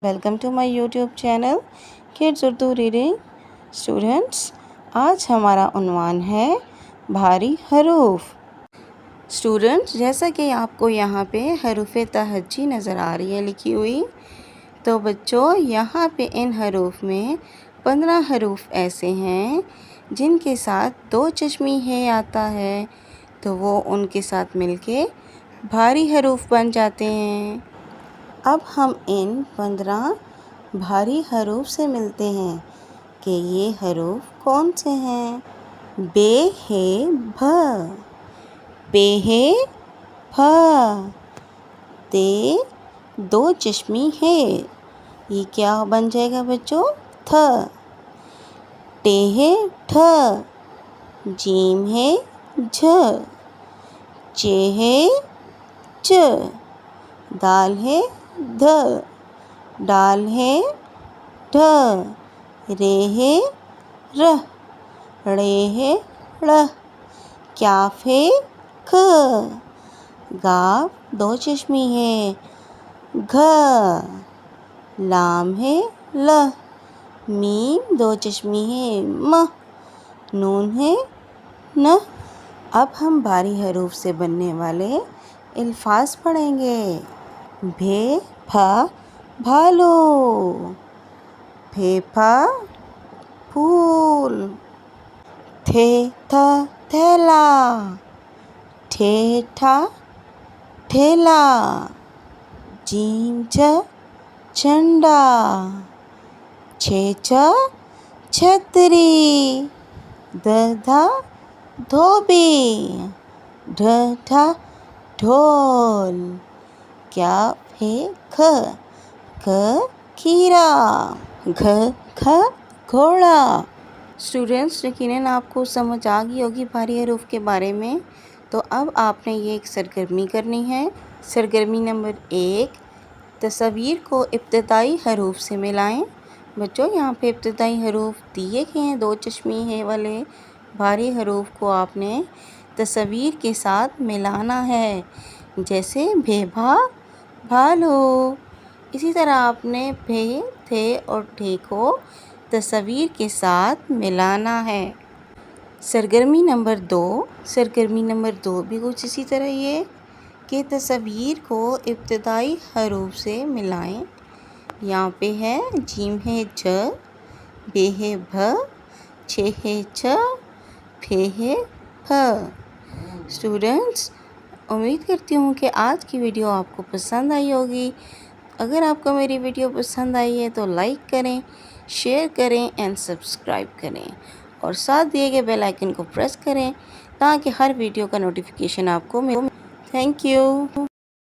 Welcome to my YouTube channel kids Urdu reading. Students, आज हमारा उन्वान है भारी हरूफ। स्टूडेंट्स, जैसा कि आपको यहाँ पे हरूफ तहज्जी नज़र आ रही है लिखी हुई, तो बच्चों यहाँ पे इन हरूफ में 15 हरूफ ऐसे हैं जिनके साथ दो चश्मी है आता है, तो वो उनके साथ मिलके भारी हरूफ बन जाते हैं। अब हम इन 15 भारी हरूफ से मिलते हैं कि ये हरूफ कौन से हैं। बे है भ, पे है फ, ते दो चश्मी है, ये क्या बन जाएगा बच्चों? थ। टे है ठ, जीम है झ, चे है च, दाल है ध, डाल है ढ, रे है र, ड़े है ड़, क्याफ है ख, गाफ दो चश्मी है घ, लाम है ल, मीम दो चश्मी है म, नून है न। अब हम भारी हरूफ से बनने वाले अल्फाज पढ़ेंगे। भे फा भालू, फेफा फूल, थे था थैला, ठेठा ठेला, जीम छ झंडा, छे छ छतरी, दधा धोबी, ढठा ढोल, क्या है ख, ख खीरा, घ ख घोड़ा। स्टूडेंट्स, यकीनन आपको समझ आ गई होगी भारी हरूफ के बारे में। तो अब आपने ये एक सरगर्मी करनी है। सरगर्मी नंबर 1, तस्वीर को इब्तिदाई हरूफ से मिलाएं। बच्चों, यहाँ पे इब्तिदाई हरूफ दिए गए हैं, दो चश्मी है वाले भारी हरूफ को आपने तस्वीर के साथ मिलाना है। जैसे भेभा भालू, इसी तरह आपने भे थे और ठे को तस्वीर के साथ मिलाना है। सरगर्मी नंबर 2 भी कुछ इसी तरह ये कि तस्वीर को इब्तिदाई हरूफ से मिलाएं। यहाँ पे है जीम है ज, बे है भ, छे है छ, फे है फ। स्टूडेंट्स, उम्मीद करती हूँ कि आज की वीडियो आपको पसंद आई होगी। अगर आपको मेरी वीडियो पसंद आई है तो लाइक करें, शेयर करें एंड सब्सक्राइब करें और साथ दिए गए बेल आइकन को प्रेस करें ताकि हर वीडियो का नोटिफिकेशन आपको मिले। Thank you.